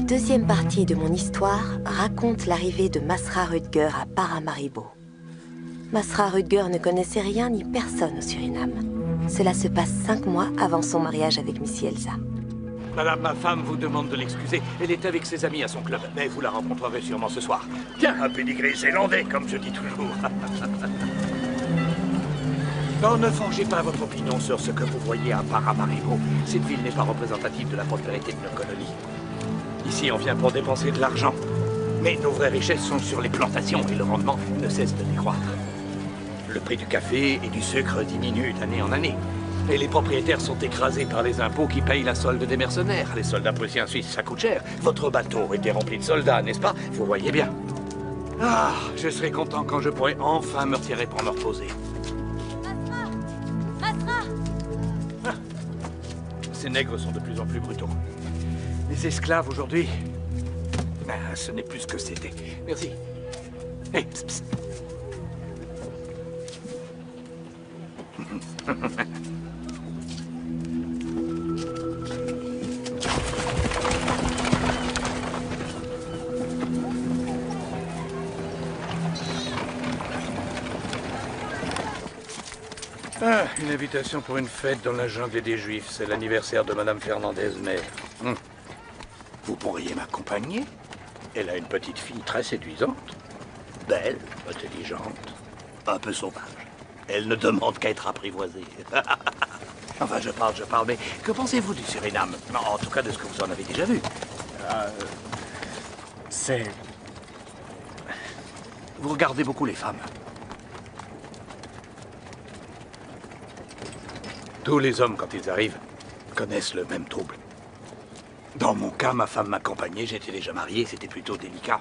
deuxième partie de mon histoire raconte l'arrivée de Masra Rutger à Paramaribo. Masra Rutger ne connaissait rien ni personne au Suriname. Cela se passe 5 mois avant son mariage avec Missy Elsa. Madame, ma femme vous demande de l'excuser. Elle est avec ses amis à son club, mais vous la rencontrerez sûrement ce soir. Tiens, un pédigré zélandais, comme je dis toujours. Non, ne forgez pas votre opinion sur ce que vous voyez à Paramaribo. Cette ville n'est pas représentative de la prospérité de nos colonies. Ici, on vient pour dépenser de l'argent. Mais nos vraies richesses sont sur les plantations et le rendement ne cesse de décroître. Le prix du café et du sucre diminue d'année en année. Et les propriétaires sont écrasés par les impôts qui payent la solde des mercenaires. Les soldats prussiens suisses, ça coûte cher. Votre bateau était rempli de soldats, n'est-ce pas? Vous voyez bien. Ah, je serai content quand je pourrai enfin me retirer pour me reposer. Ah, ces nègres sont de plus en plus brutaux. Les esclaves aujourd'hui, ce n'est plus ce que c'était. Merci. Hey, psst, psst. Ah, une invitation pour une fête dans la jungle des Juifs. C'est l'anniversaire de Madame Fernandez, mais... Vous pourriez m'accompagner? Elle a une petite fille très séduisante. Belle, intelligente, un peu sauvage. Elle ne demande qu'à être apprivoisée. Enfin, je parle, mais que pensez-vous du Suriname? En tout cas, de ce que vous en avez déjà vu. C'est... Vous regardez beaucoup les femmes. Tous les hommes, quand ils arrivent, connaissent le même trouble. Dans mon cas, ma femme m'accompagnait, j'étais déjà marié, c'était plutôt délicat.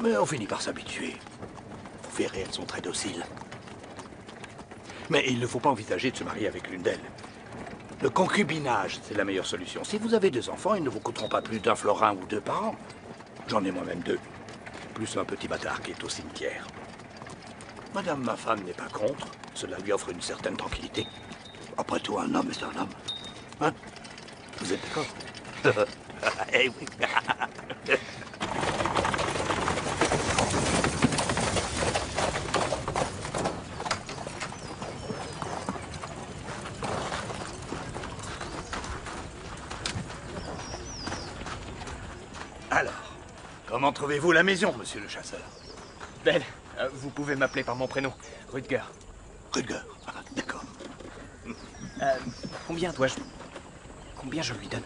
Mais on finit par s'habituer. Vous verrez, elles sont très dociles. Mais il ne faut pas envisager de se marier avec l'une d'elles. Le concubinage, c'est la meilleure solution. Si vous avez 2 enfants, ils ne vous coûteront pas plus d'1 florin ou 2 par an. J'en ai moi-même 2. Plus un petit bâtard qui est au cimetière. Madame, ma femme, n'est pas contre. Cela lui offre une certaine tranquillité. Après tout, un homme est un homme. Hein? Vous êtes d'accord? Eh oui. Alors, comment trouvez-vous la maison, monsieur le chasseur? Belle, vous pouvez m'appeler par mon prénom, Rutger. Rutger, d'accord. Combien je lui donne?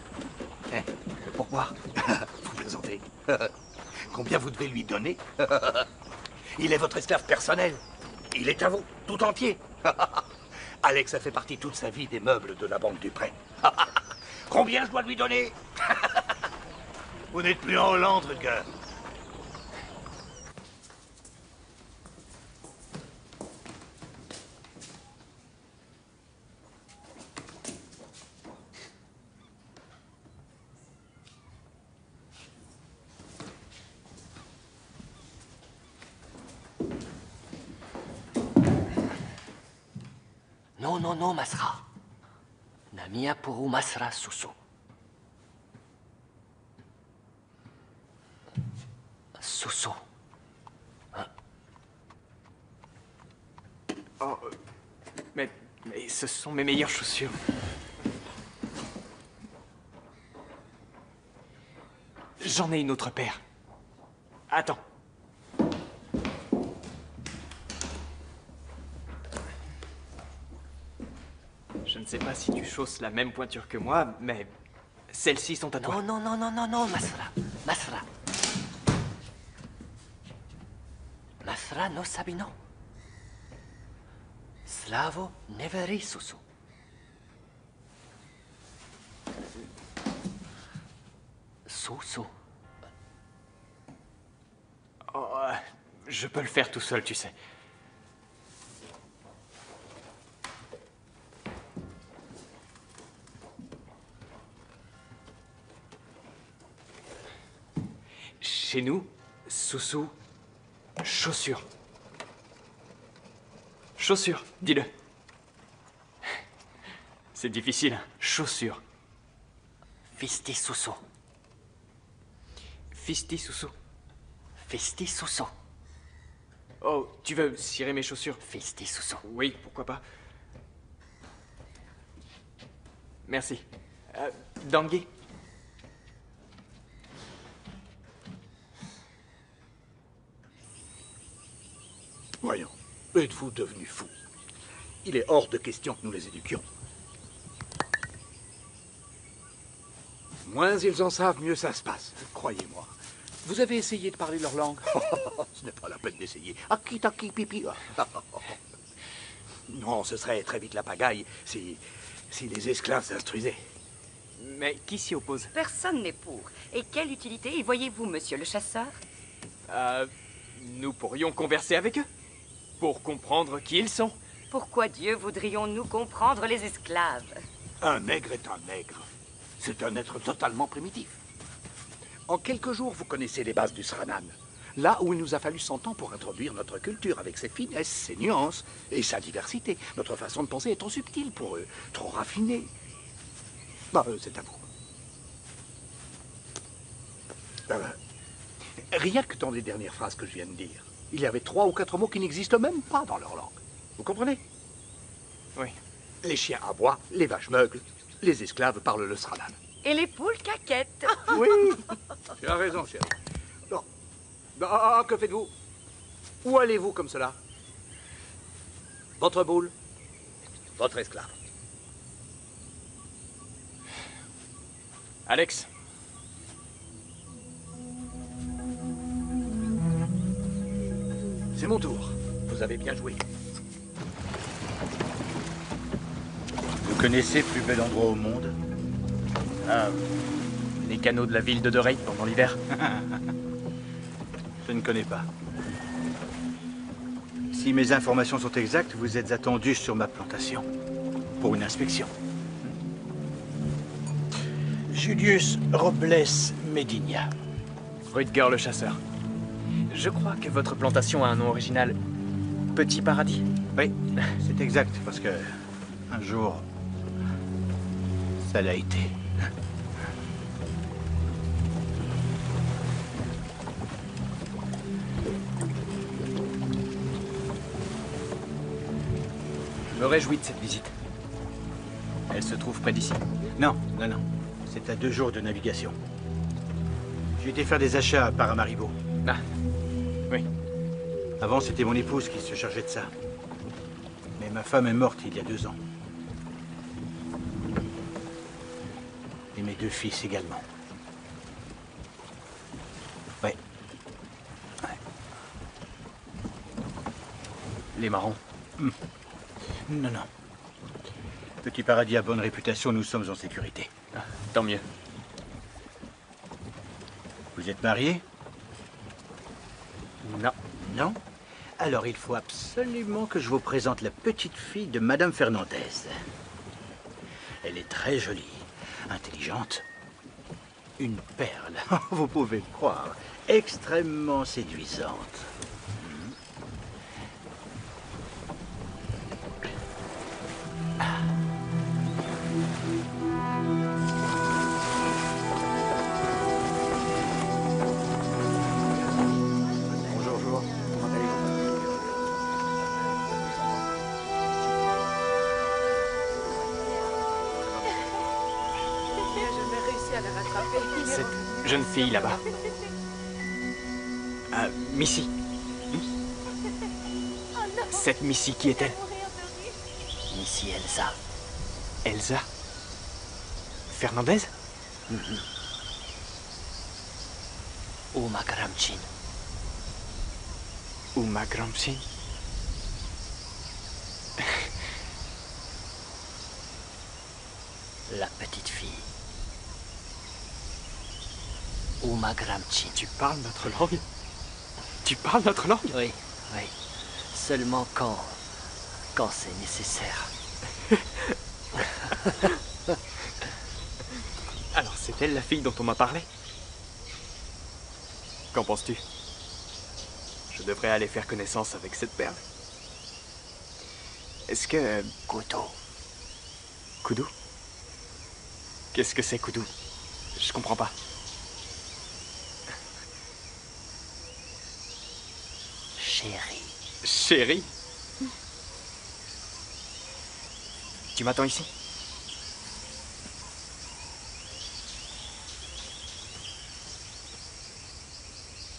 Le pourboire? Vous plaisantez. Combien vous devez lui donner? Il est votre esclave personnel. Il est à vous, tout entier. Alex a fait partie toute sa vie des meubles de la banque du prêt. Combien je dois lui donner? Vous n'êtes plus en Hollande, Rutger. Non, Masra. Namia puru Masra Susu. Susu. Hein? Oh, mais ce sont mes meilleures chaussures. J'en ai une autre paire. Attends. Je ne sais pas si tu chausses la même pointure que moi, mais celles-ci sont à toi. Non, Masra. Masra. Masra no sabino. Slavo neveri susu. Susu. Oh, je peux le faire tout seul, tu sais. Chez nous, Susu, chaussures. Chaussures, dis-le. C'est difficile, hein. Chaussures. Fisti susu. Fisti Soussou. Fisti Soussou. Oh, tu veux cirer mes chaussures? Fisti Soussou. Oui, pourquoi pas. Merci. Dangui. Voyons, êtes-vous devenu fou? Il est hors de question que nous les éduquions. Moins ils en savent, mieux ça se passe, croyez-moi. Vous avez essayé de parler leur langue? Ce n'est pas la peine d'essayer. Aki taki pipi. Non, ce serait très vite la pagaille si les esclaves s'instruisaient. Mais qui s'y oppose? Personne n'est pour. Et quelle utilité y voyez-vous, monsieur le chasseur? Nous pourrions converser avec eux. Pour comprendre qui ils sont. Pourquoi Dieu voudrions-nous comprendre les esclaves? Un nègre est un nègre. C'est un être totalement primitif. En quelques jours, vous connaissez les bases du Sranan. Là où il nous a fallu 100 ans pour introduire notre culture avec ses finesses, ses nuances et sa diversité. Notre façon de penser est trop subtile pour eux, trop raffinée. Bah, c'est à vous. Rien que dans les dernières phrases que je viens de dire, il y avait 3 ou 4 mots qui n'existent même pas dans leur langue. Vous comprenez? Oui. Les chiens aboient, les vaches meuglent, les esclaves parlent le Sranan. Et les poules caquettent. Oui, tu as raison, chérie. Non. Que faites-vous? Où allez-vous comme cela? Votre boule, votre esclave. Alex. C'est mon tour. Vous avez bien joué. Vous connaissez le plus bel endroit au monde? Les canaux de la ville de Doreit pendant l'hiver. Je ne connais pas. Si mes informations sont exactes, vous êtes attendu sur ma plantation pour une inspection. Julius Robles Medina. Rutger le chasseur. Je crois que votre plantation a un nom original. Petit Paradis. Oui, c'est exact, parce que un jour, ça l'a été. Je me réjouis de cette visite. Elle se trouve près d'ici. Non. C'est à 2 jours de navigation. J'ai été faire des achats à Paramaribo. Ah, oui. Avant, c'était mon épouse qui se chargeait de ça. Mais ma femme est morte il y a 2 ans. Et mes 2 fils également. Ouais. Les marrons. Non. Petit Paradis a bonne réputation, nous sommes en sécurité. Ah, tant mieux. Vous êtes marié? Non. Non? Alors il faut absolument que je vous présente la petite fille de Madame Fernandez. Elle est très jolie, intelligente, une perle, vous pouvez le croire, extrêmement séduisante. Bonjour. Comment allez-vous? Je vais réussir à la rattraper. Cette jeune fille là-bas. Missy. Cette Missy, qui est-elle? Missy Elsa. Elsa? Fernandez? Uma Gramchin. Uma Gramsci? La petite fille. Uma Gramchin. Tu parles notre langue? Tu parles notre langue? Oui. Seulement quand c'est nécessaire. Alors c'est elle la fille dont on m'a parlé? Qu'en penses-tu? Je devrais aller faire connaissance avec cette perle. Est-ce que... Couteau. Koudou? Qu'est-ce que c'est, Koudou? Je comprends pas. Chérie. Tu m'attends ici?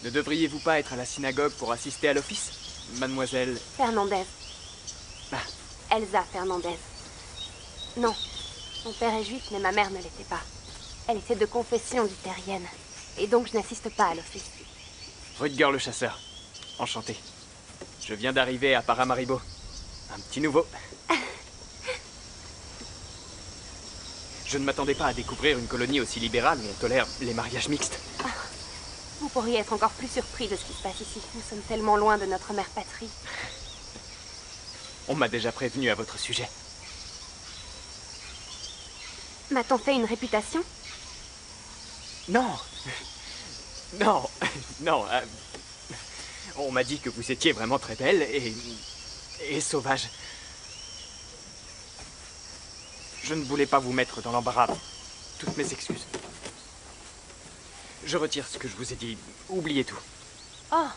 Ne devriez-vous pas être à la synagogue pour assister à l'office, mademoiselle? Fernandez. Ah. Elsa Fernandez. Non, mon père est juif, mais ma mère ne l'était pas. Elle était de confession luthérienne, et donc je n'assiste pas à l'office. Rutger le chasseur. Enchanté. Je viens d'arriver à Paramaribo. Un petit nouveau. Je ne m'attendais pas à découvrir une colonie aussi libérale où on tolère les mariages mixtes. Vous pourriez être encore plus surpris de ce qui se passe ici. Nous sommes tellement loin de notre mère patrie. On m'a déjà prévenu à votre sujet. M'a-t-on fait une réputation? Non. Non. Non. On m'a dit que vous étiez vraiment très belle et sauvage. Je ne voulais pas vous mettre dans l'embarras. Toutes mes excuses. Je retire ce que je vous ai dit. Oubliez tout. Oh.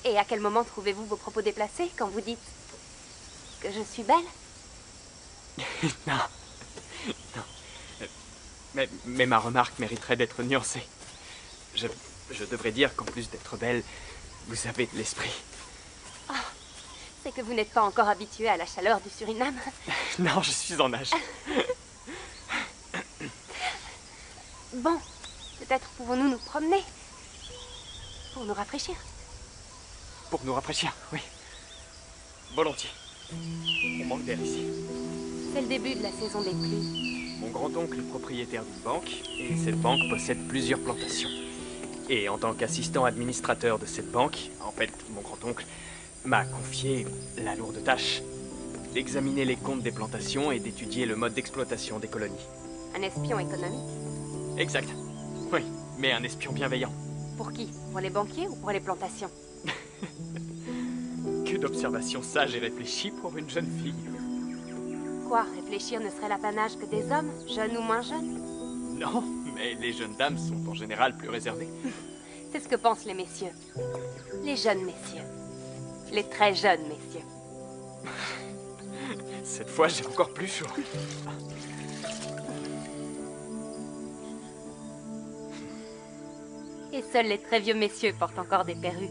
Et à quel moment trouvez-vous vos propos déplacés quand vous dites que je suis belle? Non. Non. Mais ma remarque mériterait d'être nuancée. Je devrais dire qu'en plus d'être belle, vous avez de l'esprit. Oh. C'est que vous n'êtes pas encore habitué à la chaleur du Suriname. Non, je suis en âge. Bon, peut-être pouvons-nous nous promener pour nous rafraîchir. Pour nous rafraîchir, oui. Volontiers. On manque d'air ici. C'est le début de la saison des pluies. Mon grand-oncle est propriétaire d'une banque, et cette banque possède plusieurs plantations. Et en tant qu'assistant administrateur de cette banque, en fait, mon grand-oncle m'a confié la lourde tâche d'examiner les comptes des plantations et d'étudier le mode d'exploitation des colonies. Un espion économique. Exact. Oui, mais un espion bienveillant. Pour qui? Pour les banquiers ou pour les plantations? Que d'observations sages et réfléchies pour une jeune fille. Quoi, réfléchir ne serait l'apanage que des hommes, jeunes ou moins jeunes? Non, mais les jeunes dames sont en général plus réservées. C'est ce que pensent les messieurs. Les jeunes messieurs. Les très jeunes messieurs. Cette fois, j'ai encore plus chaud. Et seuls les très vieux messieurs portent encore des perruques.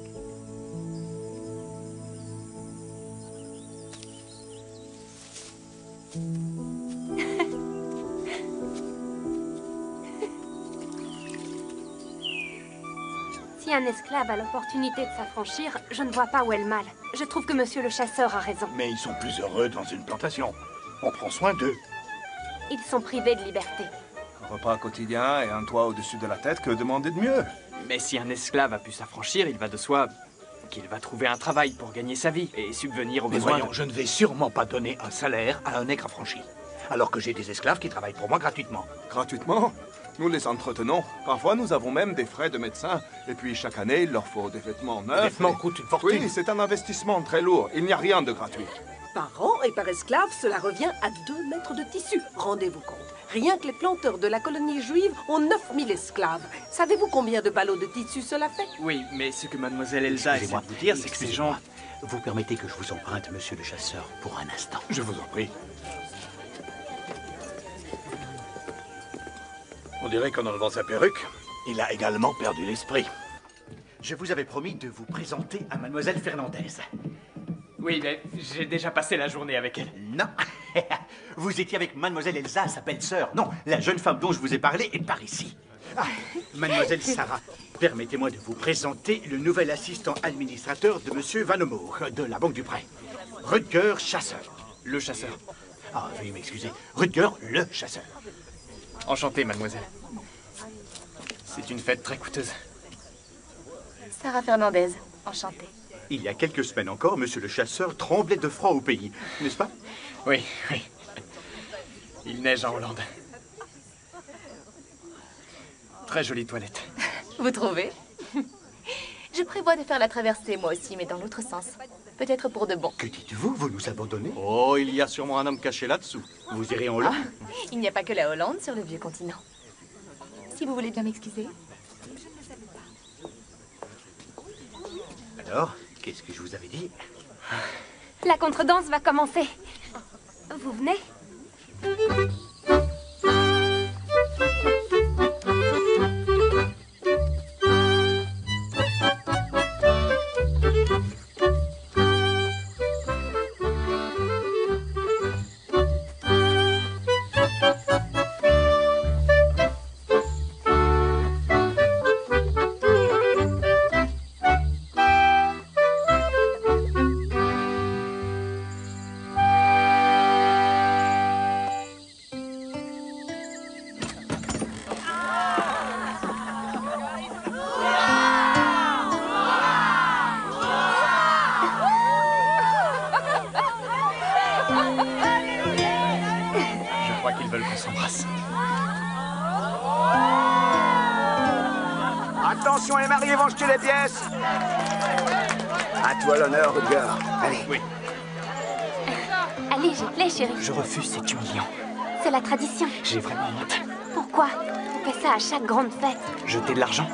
Si un esclave a l'opportunité de s'affranchir, je ne vois pas où est le mal. Je trouve que monsieur le chasseur a raison. Mais ils sont plus heureux dans une plantation. On prend soin d'eux. Ils sont privés de liberté. Un repas quotidien et un toit au-dessus de la tête, que demander de mieux? Mais si un esclave a pu s'affranchir, il va de soi qu'il va trouver un travail pour gagner sa vie et subvenir aux Mais besoins. voyons, je ne vais sûrement pas donner un salaire à un nègre affranchi. Alors que j'ai des esclaves qui travaillent pour moi gratuitement. Gratuitement? Nous les entretenons. Parfois, nous avons même des frais de médecin. Et puis, chaque année, il leur faut des vêtements neufs. Les vêtements coûtent une fortune. Oui, c'est un investissement très lourd. Il n'y a rien de gratuit. Par an et par esclave, cela revient à 2 mètres de tissu. Rendez-vous compte. Rien que les planteurs de la colonie juive ont 9000 esclaves. Savez-vous combien de ballots de tissu cela fait? Oui, mais ce que mademoiselle Elsa essaie Excusez-moi de vous dire, c'est que ces gens... Vous permettez que je vous emprunte, monsieur le chasseur, pour un instant? Je vous en prie. On dirait qu'en enlevant sa perruque, il a également perdu l'esprit. Je vous avais promis de vous présenter à mademoiselle Fernandez. Oui, mais j'ai déjà passé la journée avec elle. Non. Vous étiez avec mademoiselle Elsa, sa belle-sœur. Non, la jeune femme dont je vous ai parlé est par ici. Ah, mademoiselle Sarah, permettez-moi de vous présenter le nouvel assistant administrateur de monsieur Van Omour, de la Banque du Prêt. Rutger Chasseur. Le chasseur. Ah, veuillez m'excuser. Rutger, le chasseur. Enchanté, mademoiselle. C'est une fête très coûteuse. Sarah Fernandez, enchantée. Il y a quelques semaines encore, monsieur le chasseur tremblait de froid au pays, n'est-ce pas? Oui, oui. Il neige en Hollande. Très jolie toilette. Vous trouvez? Je prévois de faire la traversée, moi aussi, mais dans l'autre sens. Peut-être pour de bon. Que dites-vous? Vous nous abandonnez? Oh, il y a sûrement un homme caché là-dessous. Vous irez en Hollande? Il n'y a pas que la Hollande sur le vieux continent. Si vous voulez bien m'excuser. Alors, qu'est-ce que je vous avais dit? La contredanse va commencer. Vous venez? Je crois qu'ils veulent qu'on s'embrasse. Attention, les mariés vont jeter les pièces. À toi l'honneur, Rutger. Allez. Oui. Allez, jette-les, chérie. Je refuse, c'est humiliant. C'est la tradition. J'ai vraiment honte. Pourquoi? On fait ça à chaque grande fête. Jeter de l'argent?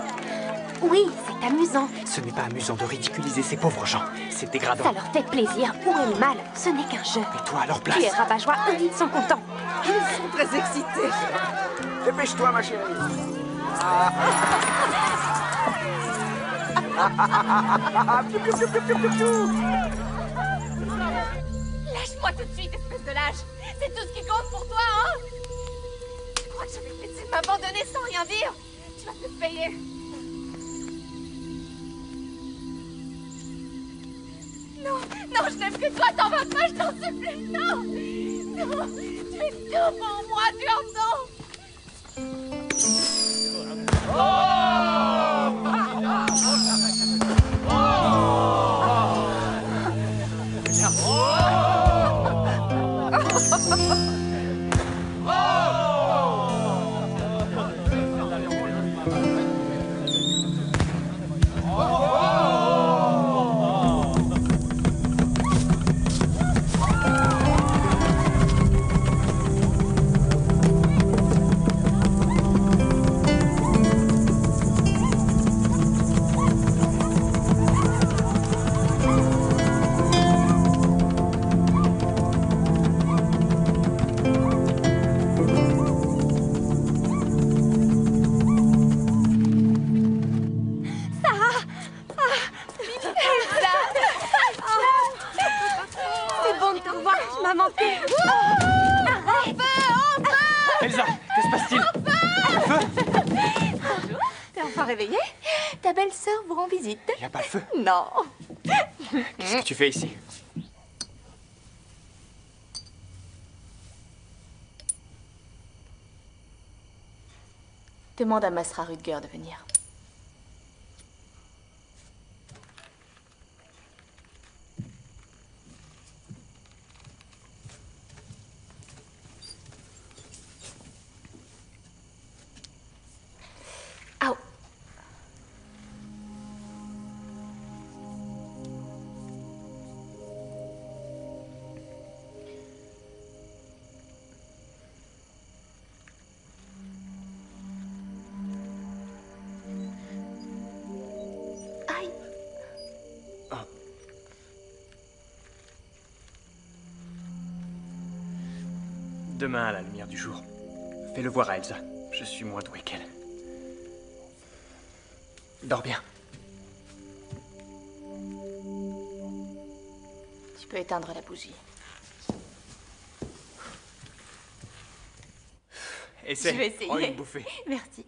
Oui, c'est amusant. Ce n'est pas amusant de ridiculiser ces pauvres gens. C'est dégradant. Ça leur fait plaisir. Où est le mal? Ce n'est qu'un jeu. Et toi, à leur place? Tu es rabat-joie, eux, ils sont contents. Ils sont très excités. Dépêche-toi, ma chérie. Lâche-moi tout de suite, espèce de lâche. C'est tout ce qui compte pour toi, hein? Tu crois que j'avais décidé de m'abandonner sans rien dire? Tu vas te payer. Non, non, je n'aime que toi, t'en vas pas, je t'en supplie, non! Non, tu es tout pour moi, tu entends? C'est bon de te revoir, tu m'as manqué. Arrête! Elsa, que se passe-t-il? Le feu? Bonjour, t'es enfin réveillée? Ta belle-sœur vous rend visite. Il n'y a pas le feu. Non. Qu'est-ce que tu fais ici? Demande à Masra Rutger de venir. Au. Aïe. Demain, à la lumière du jour. Fais-le voir à Elsa. Je suis moins doué qu'elle. Dors bien. Tu peux éteindre la bougie. Essaie. Je vais essayer. Prends une bouffée. Merci.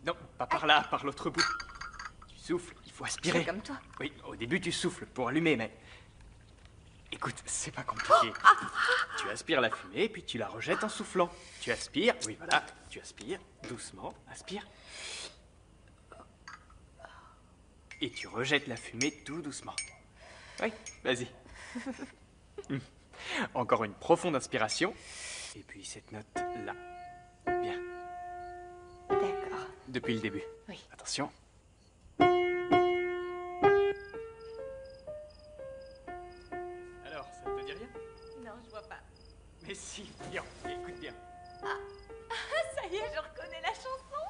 Non, pas par là, par l'autre bout. Tu souffles, il faut Je aspirer. fais comme toi. Oui, au début tu souffles pour allumer, mais... Écoute, c'est pas compliqué. Tu aspires la fumée, puis tu la rejettes en soufflant. Tu aspires, oui voilà, tu aspires, doucement, aspire. Et tu rejettes la fumée tout doucement. Oui, vas-y. Encore une profonde inspiration. Et puis cette note-là. Bien. D'accord. Depuis le début. Oui. Attention. Alors, ça ne te dit rien? Non, je vois pas. Mais si, bien, écoute bien. Ça y est, je reconnais la chanson.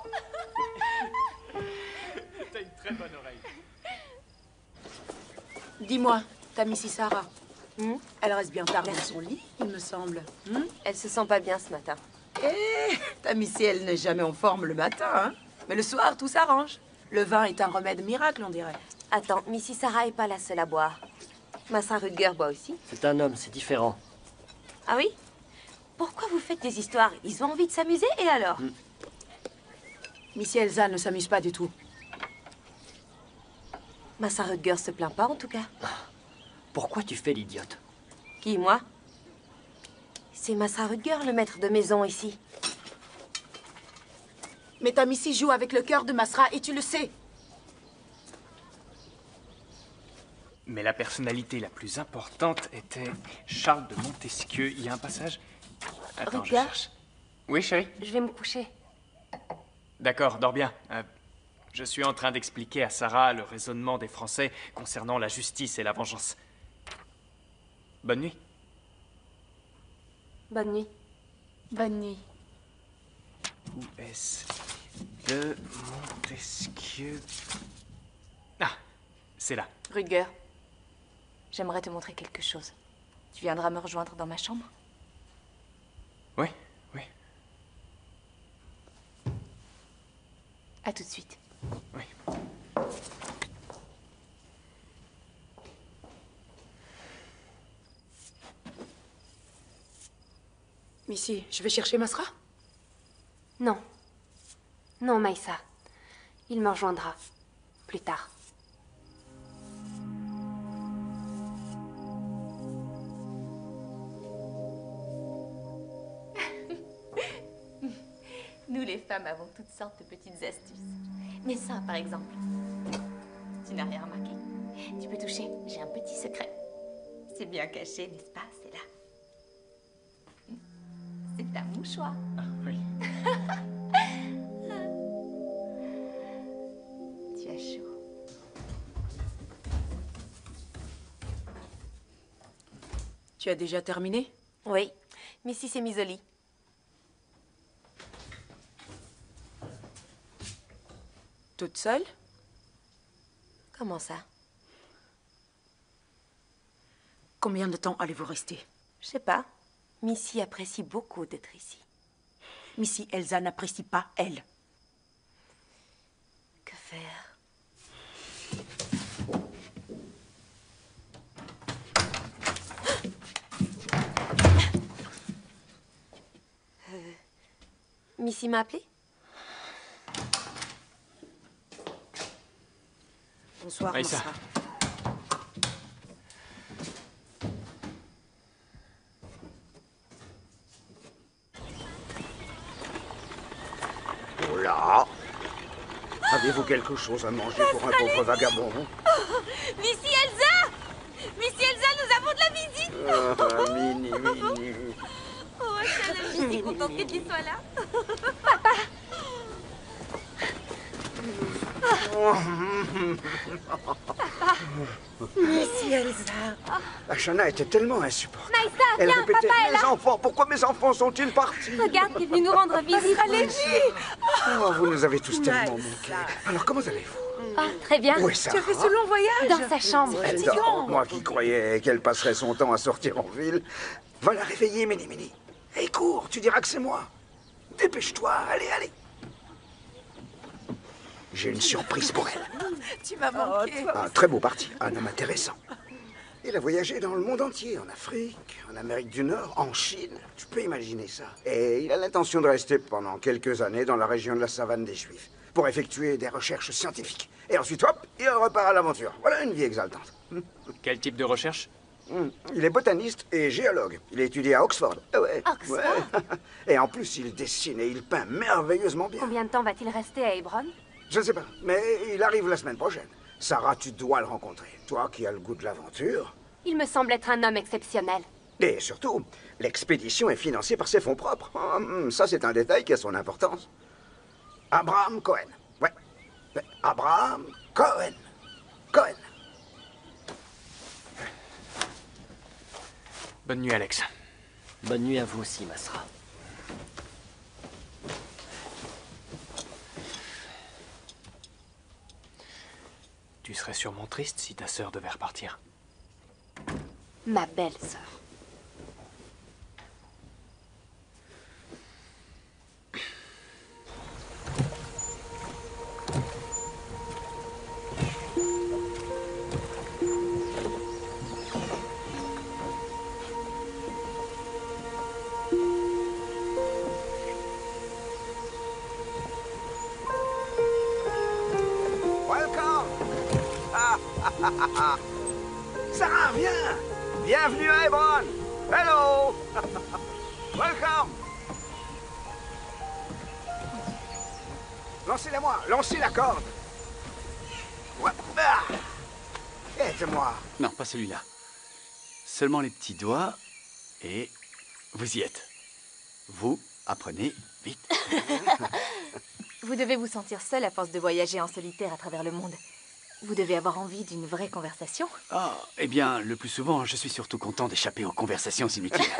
T'as une très bonne oreille. Dis-moi, ta Missy Sarah. Elle reste bien tard dans son lit, il me semble. Elle se sent pas bien ce matin. Ta Missy, elle n'est jamais en forme le matin, hein. Mais le soir, tout s'arrange. Le vin est un remède miracle, on dirait. Attends, Missy Sarah est pas la seule à boire. Masra Rutger boit aussi. C'est un homme, c'est différent. Ah oui? Pourquoi vous faites des histoires? Ils ont envie de s'amuser, et alors? Missy Elsa ne s'amuse pas du tout. Masra Rutger se plaint pas, en tout cas. Pourquoi tu fais l'idiote? Qui, moi? C'est Masra Rutger, le maître de maison, ici. Mais ta Missy joue avec le cœur de Masra et tu le sais. Mais la personnalité la plus importante était Charles de Montesquieu. Il y a un passage... Attends, je cherche. Oui, chérie? Je vais me coucher. D'accord, dors bien. Je suis en train d'expliquer à Sarah le raisonnement des Français concernant la justice et la vengeance. Bonne nuit. Bonne nuit. Bonne nuit. Où est-ce de Montesquieu? Ah, c'est là. Rutger, j'aimerais te montrer quelque chose. Tu viendras me rejoindre dans ma chambre? Oui, oui. À tout de suite. Oui. Missy, je vais chercher Masra? Non. Non, Maïssa. Il me rejoindra. Plus tard. Nous, les femmes, avons toutes sortes de petites astuces. Mais ça, par exemple. Tu n'as rien remarqué? Tu peux toucher. J'ai un petit secret. C'est bien caché, n'est-ce pas? C'est là. C'est un mouchoir. Ah, oui. Tu as chaud. Tu as déjà terminé? Oui. Missy s'est mise au lit. Toute seule? Comment ça? Combien de temps allez-vous rester? Je sais pas. Missy apprécie beaucoup d'être ici. Missy Elsa n'apprécie pas elle. Que faire? Missy m'a appelé? Bonsoir, Maïssa. Masra. Oh là! Avez-vous quelque chose à manger pour un pauvre vagabond? Missy Elsa! Missy Elsa, nous avons de la visite! Ah, Mini, Mini. Oh, je suis contente que tu sois là. Missy Elsa. Ashana était tellement insupportable. Maïssa, Elle viens, répétait, papa est mes là. enfants, pourquoi mes enfants sont-ils partis? Regarde, il est venu nous rendre visite. Oh, vous nous avez tous tellement manqué. Alors, comment allez-vous? Ah, très bien. Où est Sarah? Tu as fait ce long voyage? Dans sa chambre. Elle dort. Moi qui croyais qu'elle passerait son temps à sortir en ville. Va la réveiller, Mini Mini. Hey, cours, tu diras que c'est moi. Dépêche-toi, allez, allez. J'ai une surprise pour elle. Tu m'as manqué. Un très beau parti, un homme intéressant. Il a voyagé dans le monde entier, en Afrique, en Amérique du Nord, en Chine. Tu peux imaginer ça. Et il a l'intention de rester pendant quelques années dans la région de la savane des Juifs pour effectuer des recherches scientifiques. Et ensuite, hop, il repart à l'aventure. Voilà une vie exaltante. Quel type de recherche? Il est botaniste et géologue. Il a étudié à Oxford. Ah ouais. Oxford? Ouais. Et en plus, il dessine et il peint merveilleusement bien. Combien de temps va-t-il rester à Hebron? Je ne sais pas, mais il arrive la semaine prochaine. Sarah, tu dois le rencontrer. Toi qui as le goût de l'aventure. Il me semble être un homme exceptionnel. Et surtout, l'expédition est financée par ses fonds propres. Ça, c'est un détail qui a son importance. Abraham Cohen. Ouais. Abraham Cohen. Cohen. Bonne nuit, Alex. Bonne nuit à vous aussi, Masra. Tu serais sûrement triste si ta sœur devait repartir. ma belle-sœur. Welcome! Sarah, viens! Bienvenue à Hebron! Hello! Welcome! Lancez-la moi! Lancez la corde! Ouais. Ah! Aide-moi! Non, pas celui-là. Seulement les petits doigts et vous y êtes. Vous apprenez vite. Vous devez vous sentir seul à force de voyager en solitaire à travers le monde. Vous devez avoir envie d'une vraie conversation. Ah, eh bien, le plus souvent, je suis surtout content d'échapper aux conversations inutiles.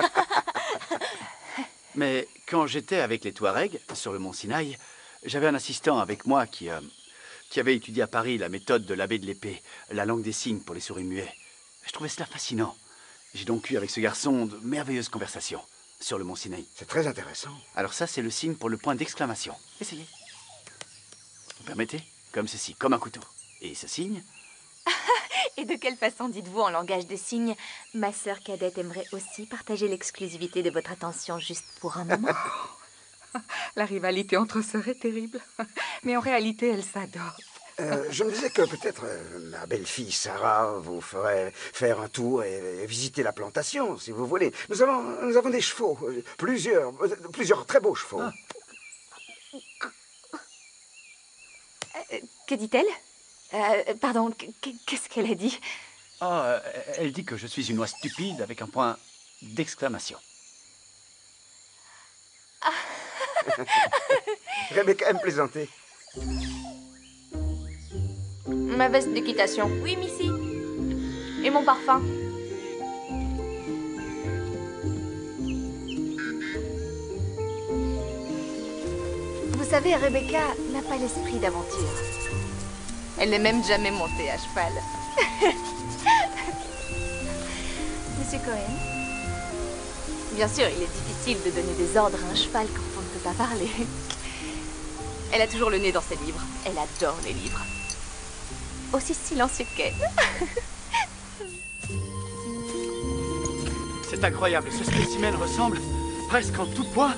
Mais quand j'étais avec les Touaregs, sur le mont Sinaï, j'avais un assistant avec moi qui avait étudié à Paris la méthode de l'abbé de l'épée, la langue des signes pour les souris muets. Je trouvais cela fascinant. J'ai donc eu avec ce garçon de merveilleuses conversations sur le mont Sinaï. C'est très intéressant. Alors ça, c'est le signe pour le point d'exclamation. Essayez. Vous permettez? Comme ceci, comme un couteau. Et ce signe? Et de quelle façon dites-vous en langage des signes? Ma sœur cadette aimerait aussi partager l'exclusivité de votre attention juste pour un moment. La rivalité entre sœurs est terrible. Mais en réalité, elles s'adorent. Je me disais que peut-être ma belle-fille Sarah vous ferait faire un tour et visiter la plantation, si vous voulez. Nous avons des chevaux, plusieurs très beaux chevaux. Ah. Que dit-elle? Pardon, qu'est-ce qu'elle a dit? Oh, elle dit que je suis une oie stupide avec un point d'exclamation. Ah. Rebecca aime plaisanter. Ma veste d'équitation. Oui, Missy. Et mon parfum. Vous savez, Rebecca n'a pas l'esprit d'aventure. Elle n'est même jamais montée à cheval. Monsieur Cohen? Bien sûr, il est difficile de donner des ordres à un cheval quand on ne peut pas parler. Elle a toujours le nez dans ses livres. Elle adore les livres. Aussi silencieux qu'elle. C'est incroyable, ce spécimen ressemble presque en tout point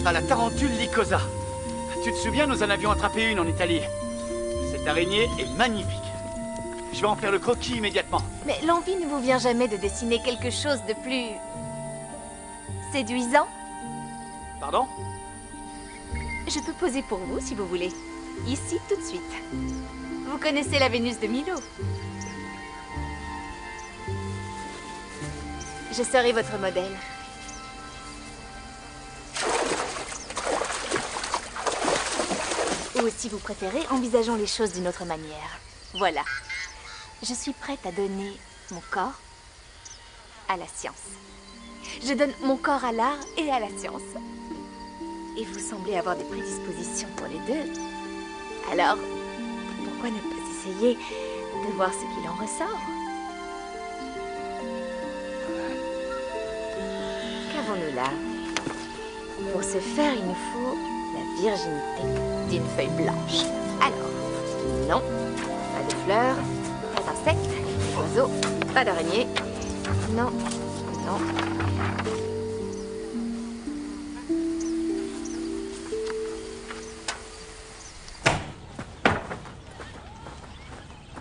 à la tarentule lycosa. Tu te souviens, nous en avions attrapé une en Italie. Cette araignée est magnifique. Je vais en faire le croquis immédiatement. Mais l'envie ne vous vient jamais de dessiner quelque chose de plus... séduisant? Pardon? Je peux poser pour vous, si vous voulez. Ici, tout de suite. Vous connaissez la Vénus de Milo? Je serai votre modèle. Ou si vous préférez, envisageons les choses d'une autre manière. Voilà. Je suis prête à donner mon corps à la science. Je donne mon corps à l'art et à la science. Et vous semblez avoir des prédispositions pour les deux. Alors, pourquoi ne pas essayer de voir ce qu'il en ressort? Qu'avons-nous là? Pour ce faire, il nous faut la virginité d'une feuille blanche. Alors, non, pas de fleurs, pas d'insectes, d'oiseaux, pas d'araignées. Non, non.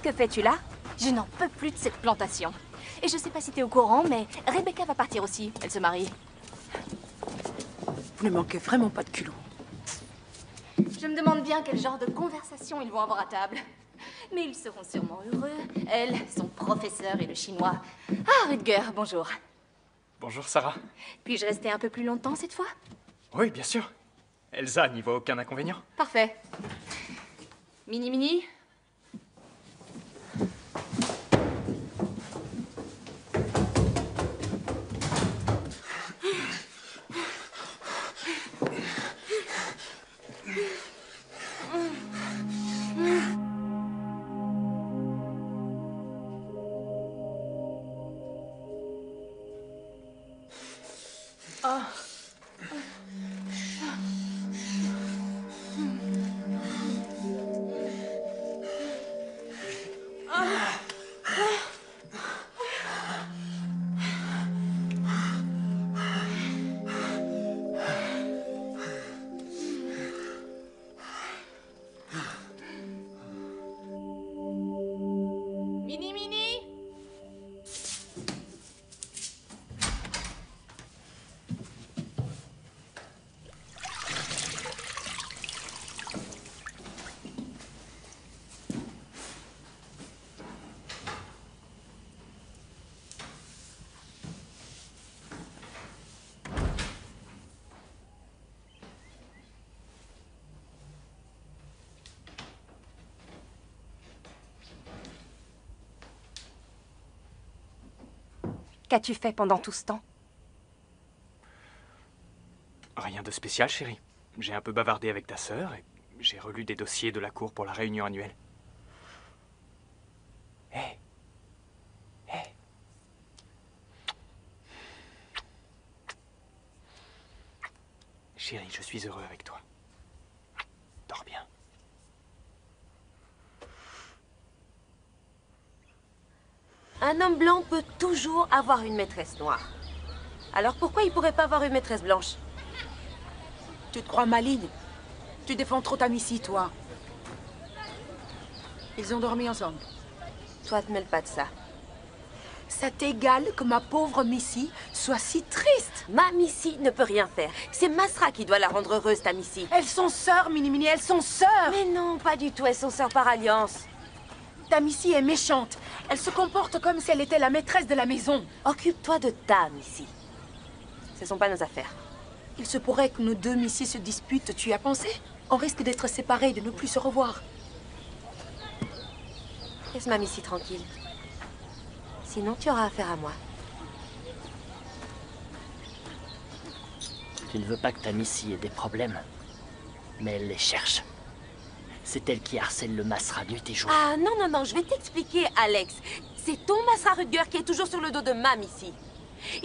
Que fais-tu là? Je n'en peux plus de cette plantation. Et je sais pas si t'es au courant, mais Rebecca va partir aussi. Elle se marie. Vous ne manquez vraiment pas de culot. Je me demande bien quel genre de conversation ils vont avoir à table. Mais ils seront sûrement heureux. Elle, son professeur et le chinois. Ah, Rutger, bonjour. Bonjour, Sarah. Puis-je rester un peu plus longtemps cette fois? Oui, bien sûr. Elsa n'y voit aucun inconvénient. Parfait. Mini-mini? Mini Mini. Qu'as-tu fait pendant tout ce temps? Rien de spécial, chérie. J'ai un peu bavardé avec ta sœur et j'ai relu des dossiers de la cour pour la réunion annuelle. Hé. Hé. Chérie, je suis heureux avec toi. Dors bien. Un homme blanc peut toujours avoir une maîtresse noire. Alors pourquoi il pourrait pas avoir une maîtresse blanche? Tu te crois maligne? Tu défends trop ta Missy, toi. Ils ont dormi ensemble. Toi, te mêle pas de ça. Ça t'égale que ma pauvre Missy soit si triste. Ma Missy ne peut rien faire. C'est Masra qui doit la rendre heureuse, ta Missy. Elles sont sœurs, Mini Mini, elles sont sœurs. Mais non, pas du tout, elles sont sœurs par alliance. Ta Missy est méchante. Elle se comporte comme si elle était la maîtresse de la maison. Occupe-toi de ta Missy. Ce sont pas nos affaires. Il se pourrait que nos deux Missy se disputent, tu y as pensé? On risque d'être séparés, de ne plus se revoir. Laisse ma Missy tranquille. Sinon, tu auras affaire à moi. Tu ne veux pas que ta Missy ait des problèmes, mais elle les cherche. C'est elle qui harcèle le Masra nuit et jour. Ah non, non, non, je vais t'expliquer, Alex. C'est ton Masra Rutger qui est toujours sur le dos de ma Missy.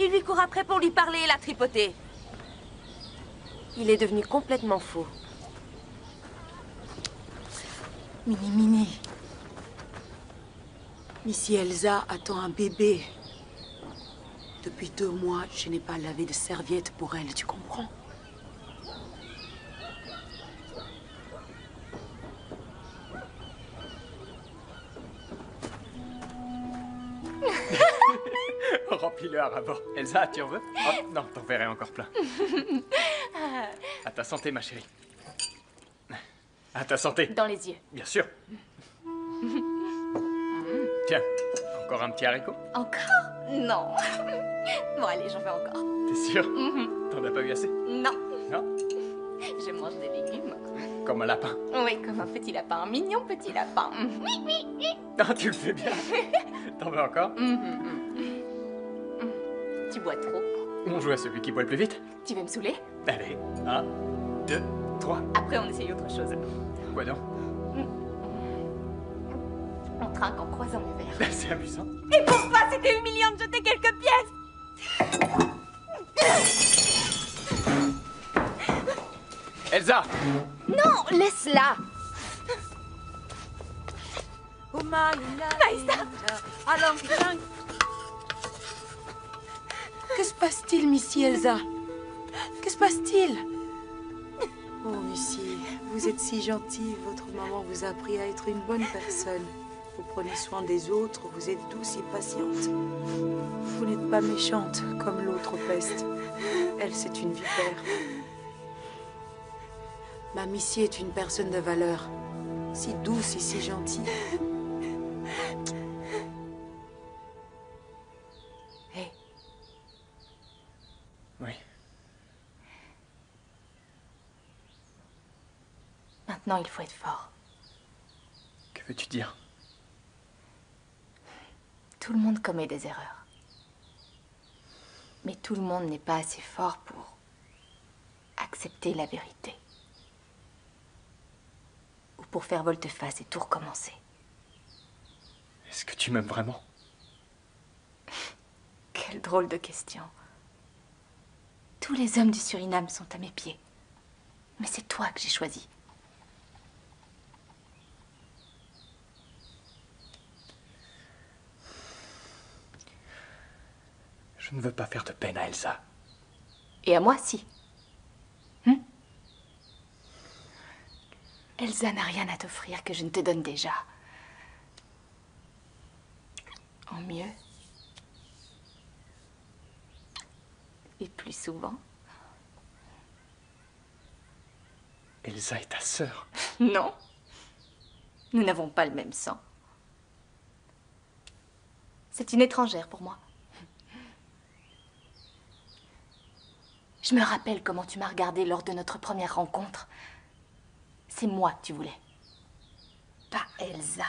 Il lui court après pour lui parler et la tripoter. Il est devenu complètement fou. Mini Mini. Missy Elsa attend un bébé. Depuis 2 mois, je n'ai pas lavé de serviette pour elle, tu comprends? Remplis-le à rabord. Elsa, tu en veux? Oh, non, t'en verrai encore plein. À ta santé, ma chérie. À ta santé. Dans les yeux. Bien sûr. Tiens, encore un petit haricot? Encore? Non. Bon, allez, j'en fais encore. T'es sûr? T'en as pas eu assez? Non. Non? Je mange des légumes. Comme un lapin. Oui, comme un petit lapin. Un mignon petit lapin. Oui, oui, oui. Ah, tu le fais bien. T'en veux encore? Tu bois trop. On joue à celui qui boit le plus vite. Tu veux me saouler? Allez, 1, 2, 3. Après, on essaye autre chose. Quoi donc? On trinque en croisant les verres. C'est amusant. Et pourquoi c'était humiliant de jeter quelques pièces? Elsa! Non, laisse-la. Maïsta! Que se passe-t-il, Missy Elsa? Que se passe-t-il? Oh, Missy, vous êtes si gentille. Votre maman vous a appris à être une bonne personne. Vous prenez soin des autres, vous êtes douce et patiente. Vous n'êtes pas méchante comme l'autre peste. Elle, c'est une vipère. Ma Missy est une personne de valeur. Si douce et si gentille. Hé. Oui. Maintenant, il faut être fort. Que veux-tu dire? Tout le monde commet des erreurs. Mais tout le monde n'est pas assez fort pour accepter la vérité. Ou pour faire volte-face et tout recommencer. Est-ce que tu m'aimes vraiment? Quelle drôle de question. Tous les hommes du Suriname sont à mes pieds. Mais c'est toi que j'ai choisi. Je ne veux pas faire de peine à Elsa. Et à moi, si. Elsa n'a rien à t'offrir que je ne te donne déjà. En mieux. Et plus souvent. Elsa est ta sœur. Non. Nous n'avons pas le même sang. C'est une étrangère pour moi. Je me rappelle comment tu m'as regardée lors de notre première rencontre. C'est moi que tu voulais. Pas Elsa.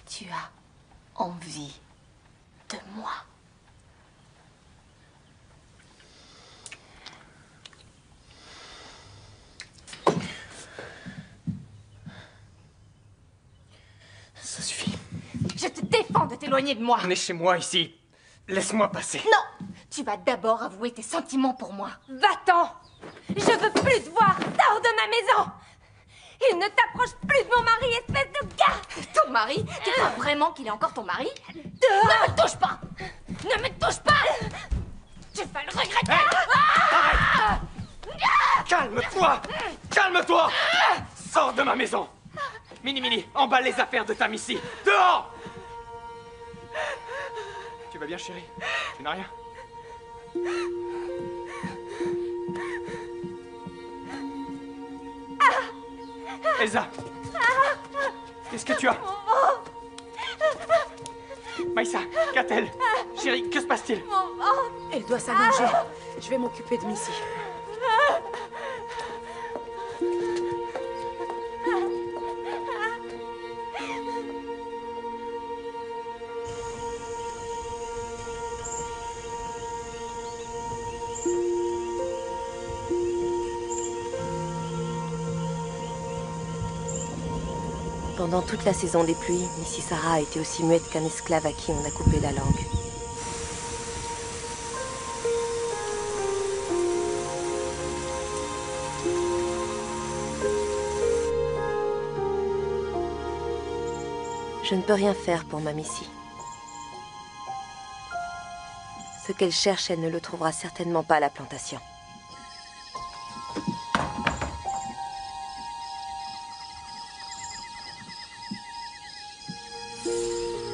Tu as envie de moi. Ça suffit. Je te défends de t'éloigner de moi. On est chez moi ici. Laisse-moi passer. Non! Tu vas d'abord avouer tes sentiments pour moi. Va-t'en! Je veux plus te voir! Sors de ma maison! Il ne t'approche plus de mon mari, espèce de gars! Ton mari? Tu crois vraiment qu'il est encore ton mari? Dehors! Ne me touche pas! Ne me touche pas! Tu vas le regretter! Arrête! Calme-toi! Calme-toi! Sors de ma maison! Mini, emballe les affaires de ta Missy! Dehors! Tu vas bien, chérie? Tu n'as rien? Elsa! Qu'est-ce que tu as? Maïssa, qu'a-t-elle? Chérie, que se passe-t-il? Elle doit s'allonger. Je vais m'occuper de Missy. Pendant toute la saison des pluies, Missy Sarah a été aussi muette qu'un esclave à qui on a coupé la langue. Je ne peux rien faire pour ma Missy. Ce qu'elle cherche, elle ne le trouvera certainement pas à la plantation.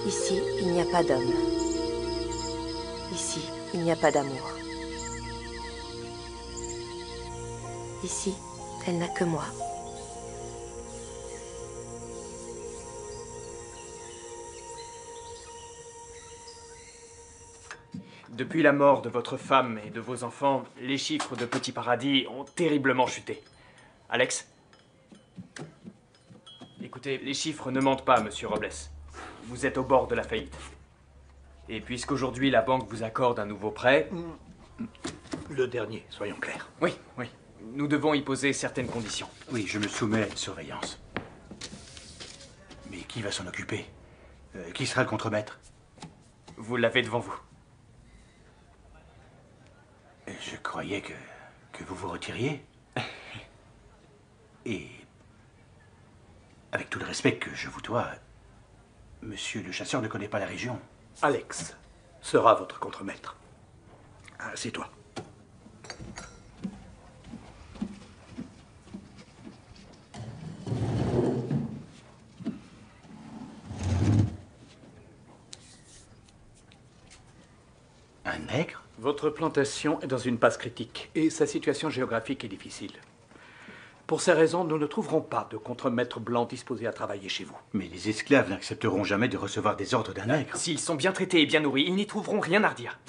Ici, il n'y a pas d'homme. Ici, il n'y a pas d'amour. Ici, elle n'a que moi. Depuis la mort de votre femme et de vos enfants, les chiffres de Petit Paradis ont terriblement chuté. Alex? Écoutez, les chiffres ne mentent pas, monsieur Robles. Vous êtes au bord de la faillite. Et puisqu'aujourd'hui la banque vous accorde un nouveau prêt... Le dernier, soyons clairs. Oui. Nous devons y poser certaines conditions. Oui, je me soumets à une surveillance. Mais qui va s'en occuper? Qui sera le contremaître? Vous l'avez devant vous. Je croyais que vous vous retiriez. Et avec tout le respect que je vous dois, monsieur le chasseur ne connaît pas la région. Alex sera votre contremaître. C'est toi. Un nègre? Votre plantation est dans une passe critique et sa situation géographique est difficile. Pour ces raisons, nous ne trouverons pas de contremaître blanc disposé à travailler chez vous. Mais les esclaves n'accepteront jamais de recevoir des ordres d'un nègre. S'ils sont bien traités et bien nourris, ils n'y trouveront rien à redire.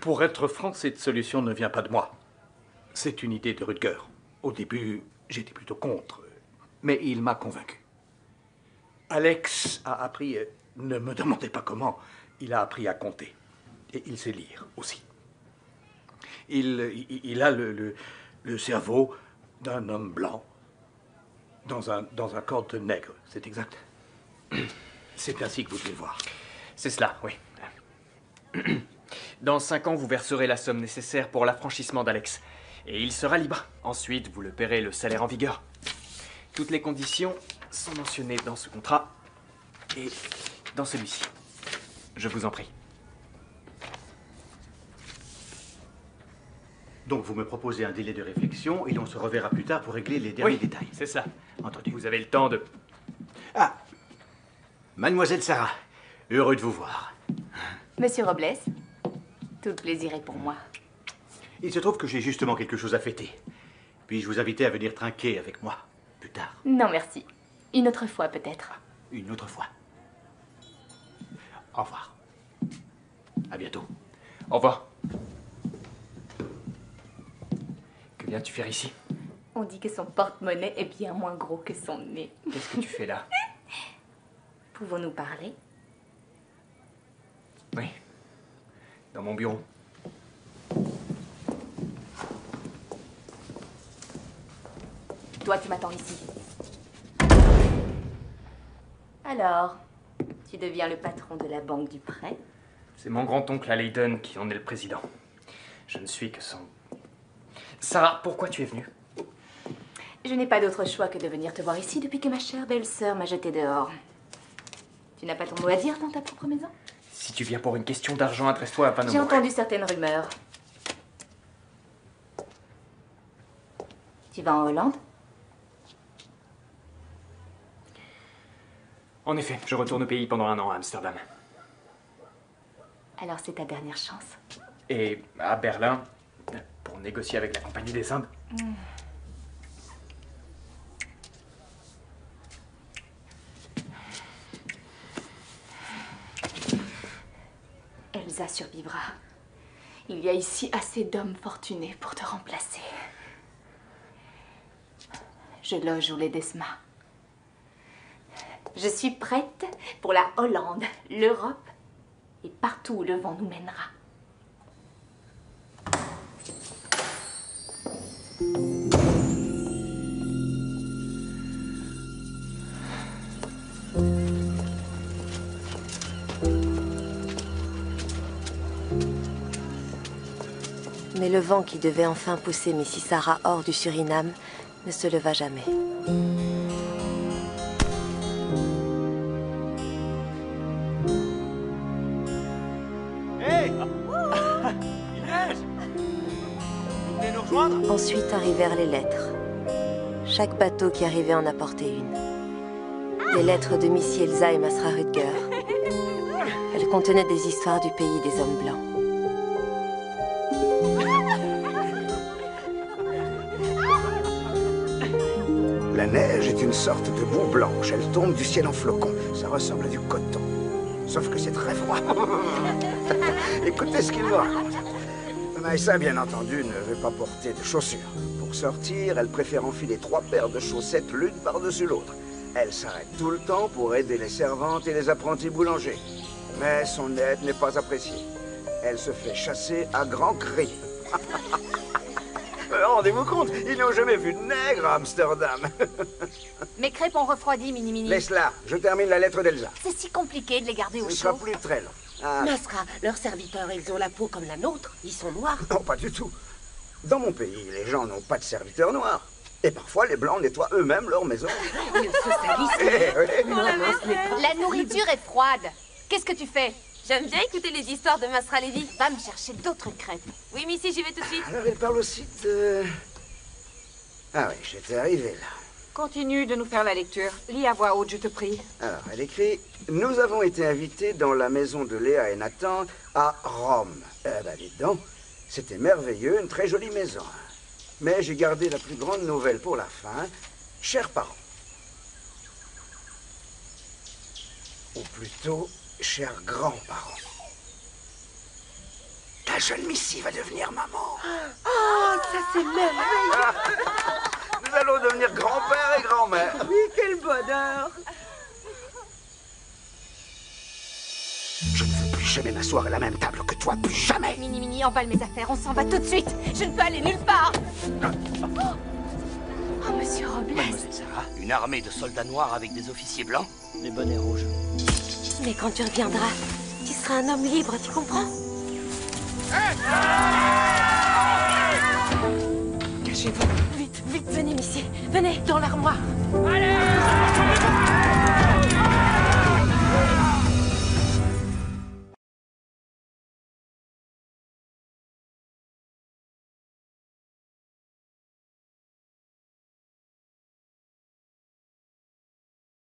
Pour être franc, cette solution ne vient pas de moi. C'est une idée de Rutger. Au début, j'étais plutôt contre, mais il m'a convaincu. Alex a appris, ne me demandez pas comment, il a appris à compter. Et il sait lire aussi. Il a le cerveau d'un homme blanc dans un corps de nègre, c'est exact. C'est ainsi que vous devez le voir. C'est cela, oui. Dans 5 ans, vous verserez la somme nécessaire pour l'affranchissement d'Alex. Et il sera libre. Ensuite, vous le paierez le salaire en vigueur. Toutes les conditions sont mentionnées dans ce contrat et dans celui-ci. Je vous en prie. Donc vous me proposez un délai de réflexion et on se reverra plus tard pour régler les derniers détails. C'est ça. Entendu. Vous avez le temps de... Ah, Mademoiselle Sarah, heureux de vous voir. Monsieur Robles, tout le plaisir est pour moi. Il se trouve que j'ai justement quelque chose à fêter. Puis-je vous inviter à venir trinquer avec moi plus tard? Non, merci. Une autre fois, peut-être. Une autre fois. Au revoir. À bientôt. Au revoir. Que viens-tu faire ici? On dit que son porte-monnaie est bien moins gros que son nez. Qu'est-ce que tu fais là? Pouvons-nous parler? Oui. Dans mon bureau. Toi, tu m'attends ici. Alors, tu deviens le patron de la banque du prêt? C'est mon grand-oncle à Leiden qui en est le président. Je ne suis que son... Sarah, pourquoi tu es venue? Je n'ai pas d'autre choix que de venir te voir ici depuis que ma chère belle-sœur m'a jeté dehors. Tu n'as pas ton mot à dire dans ta propre maison? Si tu viens pour une question d'argent, adresse-toi à Van J'ai Ombre. entendu certaines rumeurs. Tu vas en Hollande? En effet, je retourne au pays pendant 1 an à Amsterdam. Alors c'est ta dernière chance. Et à Berlin, pour négocier avec la Compagnie des Indes. Elsa survivra. Il y a ici assez d'hommes fortunés pour te remplacer. Je loge au Ledesma. Je suis prête pour la Hollande, l'Europe et partout où le vent nous mènera. Mais le vent qui devait enfin pousser Missy Sarah hors du Suriname ne se leva jamais. Hey! Il neige! Vous venez nous rejoindre? Ensuite arrivèrent les lettres. Chaque bateau qui arrivait en apportait une. Les lettres de Missy Elsa et Masra Rutger. Elles contenaient des histoires du pays des hommes blancs. La neige est une sorte de boue blanche. Elle tombe du ciel en flocons. Ça ressemble à du coton. Sauf que c'est très froid. Écoutez ce qu'il me raconte. Maïssa, bien entendu, ne veut pas porter de chaussures. Pour sortir, elle préfère enfiler 3 paires de chaussettes l'une par-dessus l'autre. Elle s'arrête tout le temps pour aider les servantes et les apprentis boulangers. Mais son aide n'est pas appréciée. Elle se fait chasser à grands cris. Rendez-vous compte, ils n'ont jamais vu de nègre à Amsterdam. Mes crêpes ont refroidi, Mini-Mini. Laisse-la, je termine la lettre d'Elsa. C'est si compliqué de les garder Ce au ne sera chaud. plus très long. Ah, Masra, leurs serviteurs, ils ont la peau comme la nôtre. Ils sont noirs. non, pas du tout. Dans mon pays, les gens n'ont pas de serviteurs noirs. Et parfois, les blancs nettoient eux-mêmes leur maison. Ils se salissent. Eh, Non, non, ce n'est pas... La nourriture est froide. Qu'est-ce que tu fais? J'aime bien écouter les histoires de Masra Lady. Va me chercher d'autres crêpes. Oui, Missy, j'y vais tout de suite. Alors, il parle aussi de... Ah oui, j'étais arrivé là. Continue de nous faire la lecture. Lis à voix haute, je te prie. Alors, elle écrit « Nous avons été invités dans la maison de Léa et Nathan à Rome. » bah, dites donc, c'était merveilleux, une très jolie maison. Mais j'ai gardé la plus grande nouvelle pour la fin. Chers parents. Ou plutôt, chers grands-parents. Ta jeune Missy va devenir maman. Oh, ça c'est merveilleux. Nous allons devenir grand-père et grand-mère. Oui, quel bonheur. Je ne veux plus jamais m'asseoir à la même table que toi, plus jamais. Mini-Mini, emballe mes affaires, on s'en va tout de suite. Je ne peux aller nulle part. Oh, monsieur Robles. Mademoiselle Sarah, une armée de soldats noirs avec des officiers blancs? Les bonnets rouges. Mais quand tu reviendras, tu seras un homme libre, tu comprends? Cachez-vous. Vite, vite, venez, Missy. Venez. Dans l'armoire. Allez!